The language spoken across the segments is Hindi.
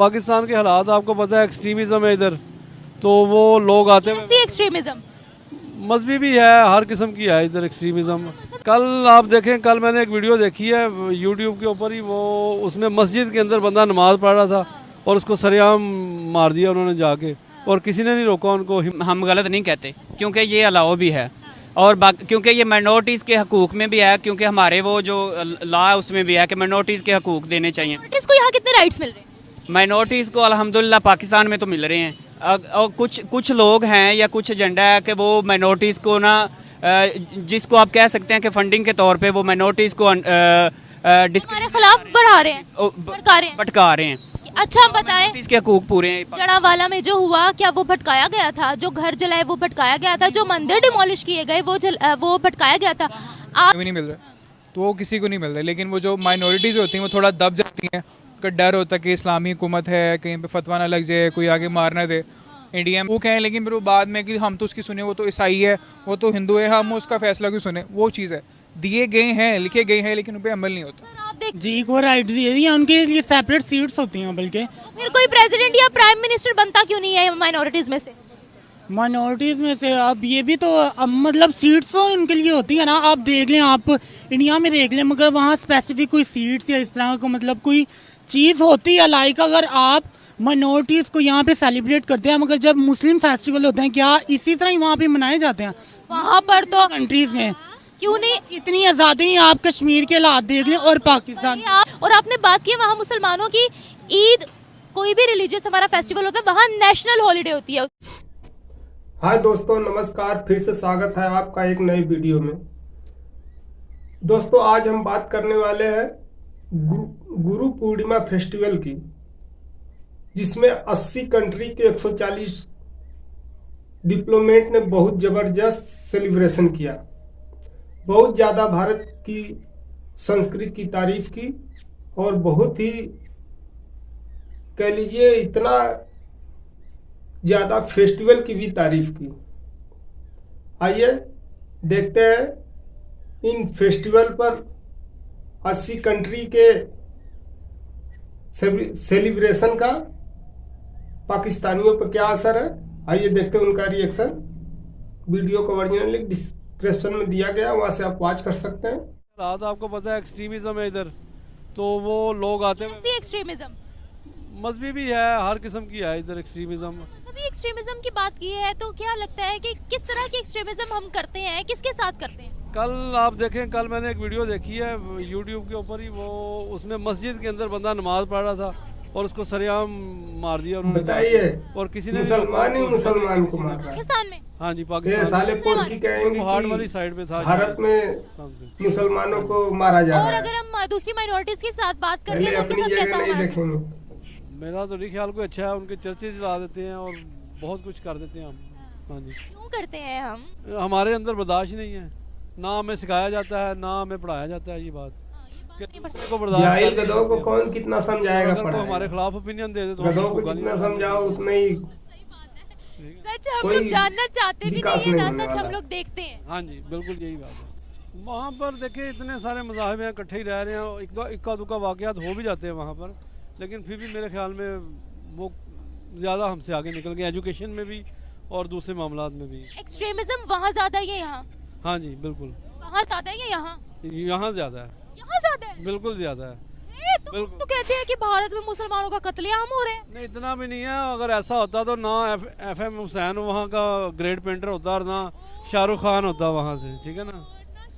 पाकिस्तान के हालात आपको पता है, एक्सट्रीमिज्म है इधर, तो वो लोग आते हैं। एक्सट्रीमिज्म मजहबी भी है, हर किस्म की है इधर एक्सट्रीमिज्म। कल आप देखें, कल मैंने एक वीडियो देखी है यूट्यूब के ऊपर ही, वो उसमें मस्जिद के अंदर बंदा नमाज पढ़ रहा था और उसको सरेआम मार दिया उन्होंने जाके, और किसी ने नहीं रोका उनको। हम गलत नहीं कहते क्योंकि ये अलाउ भी है, और क्योंकि ये माइनॉरिटीज़ के हकूक़ में भी है, क्योंकि हमारे वो जो लॉ है उसमें भी है कि माइनॉरिटीज़ के हकूक़ देने चाहिए। इसको यहाँ कितने राइट्स मिल रहे हैं? माइनॉरिटीज़ को अल्हम्दुलिल्लाह पाकिस्तान में तो मिल रहे हैं, और कुछ लोग हैं या कुछ एजेंडा है कि वो माइनॉरिटीज़ को ना, जिसको आप कह सकते हैं कि फंडिंग के तौर पे वो माइनॉरिटीज़ को हमारे खिलाफ बढ़ा रहे हैं, भटका रहे हैं। अच्छा बताएं, इसके हकूक पूरे हैं। जड़ावाला में जो हुआ, क्या वो भटकाया गया था? जो घर जलाए वो भटकाया गया था, जो मंदिर डिमोलिश किए गए वो भटकाया गया था। आप भी नहीं मिल रहा, तो वो किसी को नहीं मिल रहा। लेकिन वो जो माइनॉरिटीज़ होती हैं वो थोड़ा दब जाती हैं, उनका डर होता है कि इस्लामी हुकूमत है, कहीं पे फतवा ना लग जाए, कोई आगे मार ना दे। इंडिया में वो कहें, लेकिन फिर वो बाद में कि हम तो उसकी सुने, वो तो ईसाई है, वो तो हिंदू है, हम उसका फैसला क्यों सुने। वो चीज़ है, दिए गए हैं, लिखे गए हैं, लेकिन उन पर अमल नहीं होता। जी को राइट्स दिए दिए, उनके लिए सेपरेट सीट्स होती हैं। बल्कि फिर कोई प्रेसिडेंट या प्राइम मिनिस्टर बनता क्यों नहीं है माइनॉरिटीज में से? माइनॉरिटीज़ में से अब ये भी तो अब मतलब सीट्स तो उनके लिए होती है ना। आप देख लें, आप इंडिया में देख लें, मगर वहाँ स्पेसिफिक कोई सीट्स या इस तरह का मतलब कोई चीज़ होती है। लाइक अगर आप माइनॉरिटीज़ को यहाँ पे सेलिब्रेट करते हैं, मगर जब मुस्लिम फेस्टिवल होते हैं, क्या इसी तरह ही वहाँ पे मनाए जाते हैं? वहाँ पर तो कंट्रीज़ में क्यों नहीं? इतनी आज़ादी, आप कश्मीर के हालात देख लें और पाकिस्तान। और आपने बात की वहाँ मुसलमानों की ईद, कोई भी रिलीजियस हमारा फेस्टिवल होता है, वहाँ नेशनल हॉलीडे होती है। हाय दोस्तों, नमस्कार। फिर से स्वागत है आपका एक नई वीडियो में। दोस्तों, आज हम बात करने वाले हैं गुरु पूर्णिमा फेस्टिवल की, जिसमें 80 कंट्री के 140 डिप्लोमेट ने बहुत जबरदस्त सेलिब्रेशन किया। बहुत ज़्यादा भारत की संस्कृति की तारीफ की और बहुत ही कह लीजिए इतना ज़्यादा फेस्टिवल की भी तारीफ की। आइए देखते हैं इन फेस्टिवल पर 80 कंट्री के सेलिब्रेशन का पाकिस्तानियों पर क्या असर है। आइए देखते हैं उनका रिएक्शन। वीडियो का ओरिजिनल लिंक डिस्क्रिप्शन में दिया गया, वहां से आप वॉच कर सकते हैं। हालात आपको पता है, एक्सट्रीमिज्म है इधर, तो वो लोग आते हैं। एक्सट्रीमिज्म मजहबी भी है, हर किस्म की है इधर एक्सट्रीमिज्म। अभी एक्सट्रीमिज्म की बात की है, तो क्या लगता है कि किस तरह की एक्सट्रीमिज्म हम करते हैं, किसके साथ करते हैं? कल आप देखें, कल मैंने एक वीडियो देखी है यूट्यूब के ऊपर ही, वो उसमें मस्जिद के अंदर बंदा नमाज पढ़ रहा था और उसको सरेआम मार दिया उन्होंने। बताइए, और किसी ने मुसलमान ही मुसलमान को मार रहा है। पाकिस्तान में? हाँ जी, ये पाकिस्तान साले पोरकी कहेंगे पहाड़ कि वाली साइड पे था, भारत में मुसलमानों को मारा जा रहा और है। अगर हम दूसरी माइनॉरिटीज के साथ बात करते पहले हैं तो उनके अपनी साथ जगह कैसा नहीं हमारा देखेंगे। मेरा तो नहीं ख्याल कोई अच्छा है। उनके चर्चे चला देते हैं और बहुत कुछ कर देते हैं हम। हाँ जी, क्यों करते हैं हम? हमारे अंदर बर्दाश्त नहीं है, ना हमें सिखाया जाता है, ना हमें पढ़ाया जाता है। ये बात को जाहिल गधों को कौन कितना समझाएगा, अगर कोई हमारे खिलाफ ओपिनियन दे दे तो गधों को जितना समझाओ उतना ही। सच हम लोग जानना चाहते भी नहीं है ना, सच हम लोग देखते हैं। हाँ जी, बिल्कुल यही बात है। वहाँ पर देखिए, इतने सारे मज़ाहिब हैं, इकट्ठे ही रह रहे हैं, इक्का दुक्का वाक़यात हो भी जाते हैं वहाँ पर, लेकिन फिर भी मेरे ख्याल में वो ज़्यादा हमसे आगे निकल गए, एजुकेशन में भी और दूसरे मामलात में भी। एक्सट्रीमिज्म वहाँ ज्यादा है या यहाँ? हाँ जी, बिल्कुल वहाँ ज्यादा है या यहाँ? यहाँ ज़्यादा है, यहाँ ज्यादा है, बिल्कुल ज़्यादा है। तो कहते हैं कि भारत में मुसलमानों का कत्लेआम हो रहे हैं। नहीं, इतना भी नहीं है। अगर ऐसा होता तो ना FM हुसैन वहाँ का ग्रेट पेंटर होता और ना शाहरुख खान होता वहाँ से, ठीक है ना।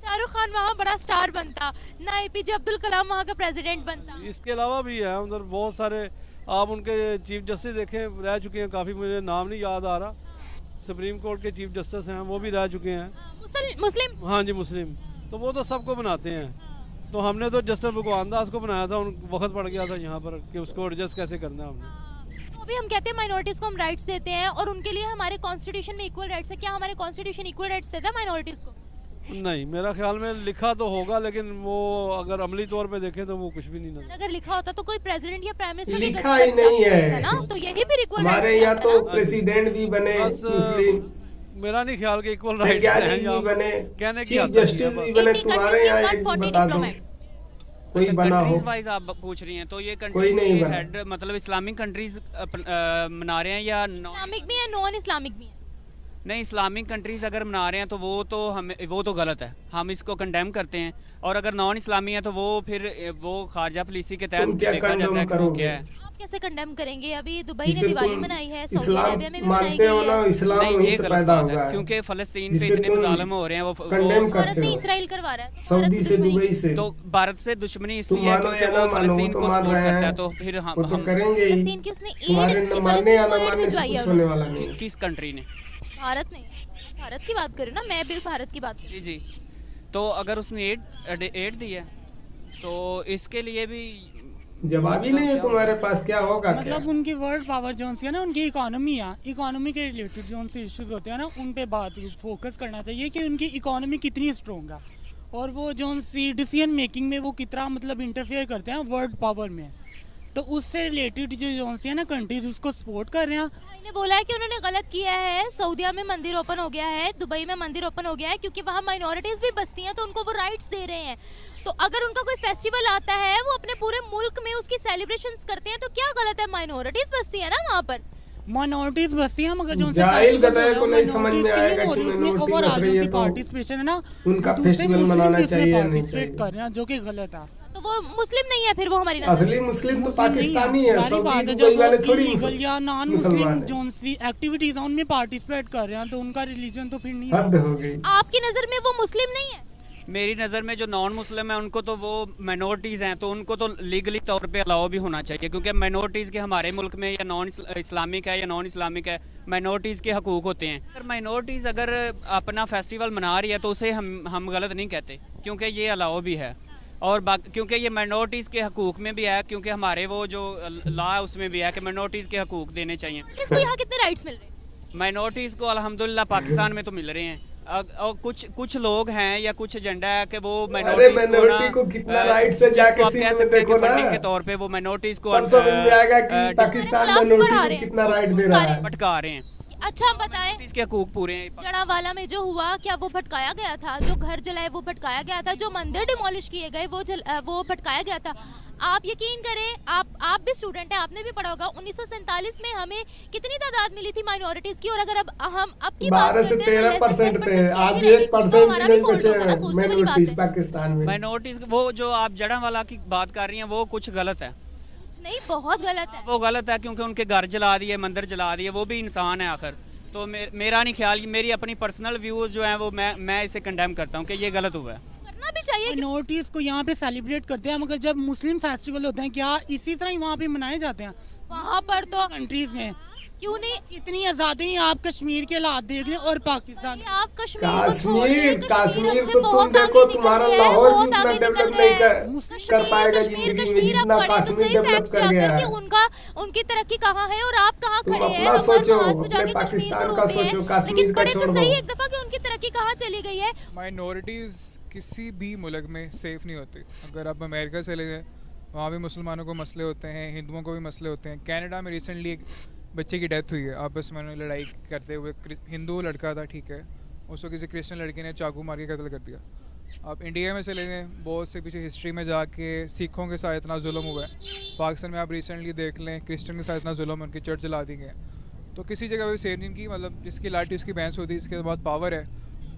शाहरुख खान वहाँ बड़ा स्टार बनता, ना APJ अब्दुल कलाम वहाँ का प्रेसिडेंट बनता। इसके अलावा भी है उधर बहुत सारे। आप उनके चीफ जस्टिस देखें, रह चुके हैं काफ़ी, मुझे नाम नहीं याद आ रहा। सुप्रीम कोर्ट के चीफ जस्टिस हैं, वो भी रह चुके हैं मुस्लिम। हाँ जी, मुस्लिम। तो वो तो सबको बनाते हैं। तो हमने तो जस्टिस भगवान दास को बनाया था, उन वक्त पड़ गया था यहाँ पर कि उसको एडजस्ट कैसे करना है हमने। तो अभी हम कहते हैं माइनॉरिटीज को हम राइट्स देते हैं और उनके लिए हमारे कॉन्स्टिट्यूशन में इक्वल राइट्स है। क्या हमारे कॉन्स्टिट्यूशन इक्वल राइट्स देता है माइनॉरिटीज को? नहीं, मेरा ख्याल में लिखा तो होगा, लेकिन वो अगर अमली तौर पे देखें तो वो कुछ भी नहीं नजर। अगर लिखा होता तो कोई प्रेसिडेंट या प्राइम मिनिस्टर लिखा ही नहीं है ना, तो यही भी इक्वल राइट्स हमारे यहाँ तो प्रेसिडेंट भी बने मुस्लिम, मेरा नहीं ख्याल कि इक्वल राइट्स हैं यहाँ बने, कहने की चीफ जस्टिस भी बने। तुम्हारे यहाँ एक बता दूं, कोई बना हो। कंट्रीज वाइज आप पूछ रही हैं, तो ये कोई कंट्रीज नहीं के बना। हेड मतलब इस्लामिक कंट्रीज मना रहे हैं या इस्लामिक भी है, नॉन इस्लामिक भी है। नहीं, इस्लामिक कंट्रीज अगर मना रहे हैं तो वो तो गलत है, हम इसको कंडेम करते हैं। और अगर नॉन इस्लामी है तो वो फिर वो खारजा पॉलिसी के तहत तुम क्या देखा जाता है कि वो condemn क्या है। आप कैसे कंडेम करेंगे? अभी दुबई ने जिसे दिवाली तुम मनाई है, सऊदी इस्लाम अरेबिया में भी मनाई मानते हो गई ना, है। इस्लाम नहीं, वहीं ये से गलत पैदा बात हुआ है, है, क्योंकि फ़लस्तीन पे जिसे इतने तुम मुजालम हो रहे हैं, वो condemn भारत करते में हो। इसराइल करवा रहा है, तो सऊदी भारत से दुश्मनी- दुबई से। तो भारत से दुश्मनी तुम इसलिए है मानो क्योंकि या वो ना मानो, फ़लस्तीन तो को मान सपोर्ट रहे करता है, हैं, तो फिर वो तो हम करेंगे ही। फलस्तीन की उसने तुम्हारे एड न मानने या ना एड मानने से भिजवाई है कुछ होने उन्होंने। वाला नहीं। किस कंट्री ने? भारत ने, भारत की बात करें ना, मैं भी भारत की बात जी जी, तो अगर उसने एड दी है तो इसके लिए भी जवाब ही नहीं है तुम्हारे पास, क्या होगा क्या? मतलब उनकी वर्ल्ड पावर जोन सी है ना, उनकी इकोनॉमी है, इकोनॉमी के रिलेटेड जो उनसे इश्यूज होते हैं ना, उन पे बात फोकस करना चाहिए कि उनकी इकोनॉमी कितनी स्ट्रॉन्ग है और वो जो सी डिसीजन मेकिंग में वो कितना मतलब इंटरफेयर करते हैं वर्ल्ड पावर में। तो उससे रिलेटेड जो जोन सी है ना कंट्रीज उसको सपोर्ट कर रहे हैं। भाई ने बोला है कि उन्होंने गलत किया है। सऊदीया में मंदिर ओपन हो गया है, दुबई में मंदिर ओपन हो गया है, क्योंकि वहाँ माइनॉरिटीज भी बसती हैं, तो उनको वो राइट्स दे रहे हैं। तो अगर उनका कोई फेस्टिवल आता है, वो अपने पूरे मुल्क में उसकी सेलिब्रेशंस करते हैं, तो क्या गलत है? माइनॉरिटीज बसती है ना वहाँ पर। माइनॉरिटीज बसती हैं, मगर जो जाहिल गदाय को नहीं समझ में आएगा कि मिनोरिटी बस रही है तो पार्टिसिपेशन है ना, उनका वो दूसरे फेस्टिवल मुस्लिम मनाना भी उसमें चाहिए, नहीं पार्टिसिपेट चाहिए। कर रहे हैं, जो कि गलत है। तो वो मुस्लिम नहीं है फिर, वो हमारी नजर असली मुस्लिम तो मुस्लिम नहीं पाकिस्तानी है, सारी बात है। सऊदी जो दुबई वाले थोड़ी इलीगल या नॉन मुसलमान मुस्लिम हैं। जोन सी एक्टिविटीज हैं उनमें पार्टिसिपेट कर रहे हैं, तो उनका रिलीजन तो फिर नहीं है। हद हो गई। आपकी नजर में वो मुस्लिम नहीं है? मेरी नज़र में जो नॉन मुस्लिम है उनको तो वो माइनॉरिटीज़ हैं, तो उनको तो लीगली तौर पे अलाउ भी होना चाहिए, क्योंकि माइनॉरिटीज़ के हमारे मुल्क में या नॉन इस्लामिक है या नॉन इस्लामिक है, माइनॉरिटीज़ के हकूक़ होते हैं। अगर माइनॉरिटीज़ अगर अपना फेस्टिवल मना रही है तो उसे हम गलत नहीं कहते, क्योंकि ये अलाउ भी है। और क्योंकि ये माइनॉरिटीज़ के हकूक़ में भी है, क्योंकि हमारे वो जो लॉ है उसमें भी है कि माइनॉरिटीज़ के हकूक़ देने चाहिए। इसको यहाँ कितने राइट्स मिल रहे हैं? माइनॉरिटीज़ को अल्हम्दुलिल्लाह पाकिस्तान में तो मिल रहे हैं। और कुछ लोग हैं या कुछ एजेंडा है कि वो minority को कितना right से जाके आप कह सीट में सकते हैं कि देखो ना। फंडिंग के तौर पे वो माइनॉरिटीज़ को तब समझ में आएगा कि पाकिस्तान खिलाफ मिनोरिटी बढ़ा को रहे हैं। कितना राइट दे रहा है। भटका रहे हैं। अच्छा हम बताएं, इसके हकूक पूरे हैं। जड़ावाला में जो हुआ, क्या वो भटकाया गया था? जो घर जलाए वो भटकाया गया था, जो मंदिर डिमोलिश किए गए वो भटकाया गया था। आप यकीन करें, आप भी स्टूडेंट हैं, आपने भी पढ़ा होगा 1947 में हमें कितनी तादाद मिली थी माइनॉरिटीज की, और अगर अब हम अब की बात 12 से करते हैं तो 13% थे, आज कैसी रहेगी? 1% तो हमारा भी भी नहीं fault बचे होगा ना, सोचने वाली बात मिनोरिटीज है। पाकिस्तान में। माइनॉरिटीज वो जो आप जड़ावाला की बात कर रही हैं वो कुछ गलत है। नहीं, बहुत गलत है। वो गलत है क्योंकि उनके घर जला दिए, मंदिर जला दिए, वो भी इंसान है आखिर। तो मेरा नहीं ख्याल, मेरी अपनी पर्सनल व्यूज जो हैं वो मैं इसे कंडेम करता हूँ कि ये गलत हुआ है। करना भी चाहिए कि माइनॉरिटीज को यहाँ पे सेलिब्रेट करते हैं, मगर जब मुस्लिम फेस्टिवल होते हैं क्या इसी तरह ही वहाँ पे मनाए जाते हैं? वहाँ पर तो कंट्रीज में क्यों नहीं? इतनी आज़ादी है, आप कश्मीर के हालात देख लें और पाकिस्तान। ये आप कश्मीर को छोड़ दें, कश्मीर हमसे तो तुम बहुत देखो, आगे निकल तुम्हारा गया है, लाहौर भी बहुत उतना आगे निकल डेवलप गया नहीं है। कर पाएगा कश्मीर जिंदगी में, कश्मीर आप जितना पढ़े तो कश्मीर सही डेवलप फैक्ट्स कर जाकर गया कि है। उनकी तरक्की कहाँ है और आप कहाँ तुम खड़े हैं। अपना और सोचो, वहाँ से जाके अपने कश्मीर को पाकिस्तान का रोते हैं, सोचो, कश्मीर लेकिन का पढ़े तो छोड़ सही दो। एक दफा कि उनकी तरक्की कहाँ चली गई है। माइनॉरिटीज़ किसी भी मुल्क में सेफ़ नहीं होती। अगर आप अमेरिका चले गए, वहाँ भी मुसलमानों को मसले होते हैं, हिंदुओं को भी मसले होते हैं। कनाडा में रिसेंटली एक बच्चे की डेथ हुई है आपस में उन्होंने लड़ाई करते हुए। हिंदू लड़का था, ठीक है, उसको किसी क्रिश्चियन लड़के ने चाकू मार के कत्ल कर दिया। आप इंडिया में चले गए, बहुत से पीछे हिस्ट्री में जाके सिखों के साथ इतना जुल्म हुआ है। पाकिस्तान में आप रिसेंटली देख लें, क्रिश्चियन के साथ इतना जुल्म, उनकी चर्च जला दी गई। तो किसी जगह भी सेफ नहीं की, मतलब जिसकी लाठी उसकी भैंस होती है, इसके बाद पावर है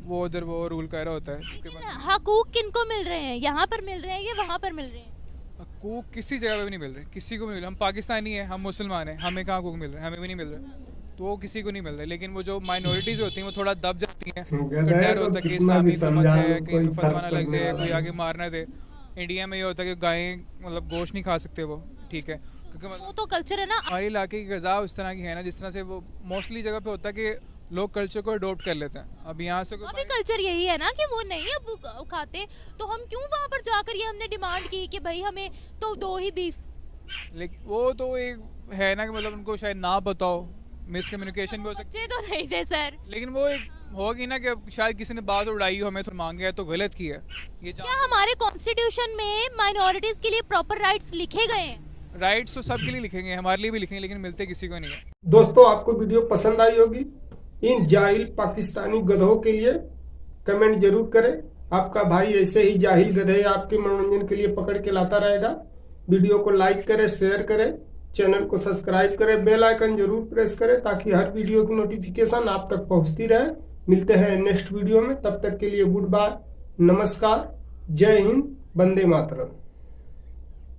वो उधर वो रूल कर रहा होता है। उसके बाद हकूक किनको मिल रहे हैं? यहाँ पर मिल रहे हैं या वहाँ पर मिल रहे हैं? हकूक किसी जगह पे भी नहीं मिल रहे, किसी को भी नहीं मिल रहे। हम पाकिस्तानी हैं, हम मुसलमान हैं, हमें कहाँ हकूक मिल रहे हैं? हमें भी नहीं मिल रहे, तो वो किसी को नहीं मिल रहे। लेकिन वो जो माइनॉरिटीज़ होती हैं वो थोड़ा दब जाती हैं, डर होता है कि इस्लामी हुकूमत है, कहीं पे फतवा ना लग जाए, कोई आगे मार ना दे। इंडिया में ये होता है कि गायें मतलब गोश्त नहीं खा सकते वो, ठीक है, क्योंकि वो मतलब तो कल्चर है ना। हमारे इलाके की ग़ज़ा उस तरह की है ना, जिस तरह से वो मोस्टली जगह पे होता है कि लोग कल्चर को अडोप्ट कर लेते हैं। अब यहाँ से अभी कल्चर यही है ना कि वो नहीं अब खाते, तो हम क्यों वहाँ पर जाकर ये हमने डिमांड की कि भाई हमें तो दो ही बीफ। लेकिन वो तो एक है ना कि मतलब उनको शायद ना बताओ, मिसकम्युनिकेशन भी हो सकती बच्चे तो नहीं थे सर। है। लेकिन वो एक होगी ना कि शायद किसी ने बात उड़ाई हो, हमें तो मांगे है तो गलत की है ये। क्या हमारे कॉन्स्टिट्यूशन में माइनॉरिटीज के लिए प्रॉपर राइट्स लिखे गए हैं? राइट्स तो सबके लिए लिखेंगे, हमारे लिए भी लिखेंगे, लेकिन मिलते किसी को नहीं है। दोस्तों, आपको वीडियो पसंद आई होगी। इन जाहिल पाकिस्तानी गधों के लिए कमेंट जरूर करें। आपका भाई ऐसे ही जाहिल गधे आपके मनोरंजन के लिए पकड़ के लाता रहेगा। वीडियो को लाइक करें, शेयर करें, चैनल को सब्सक्राइब करें, बेल आइकन जरूर प्रेस करें ताकि हर वीडियो की नोटिफिकेशन आप तक पहुंचती रहे। मिलते हैं नेक्स्ट वीडियो में, तब तक के लिए गुड बाय, नमस्कार, जय हिंद, वंदे मातरम।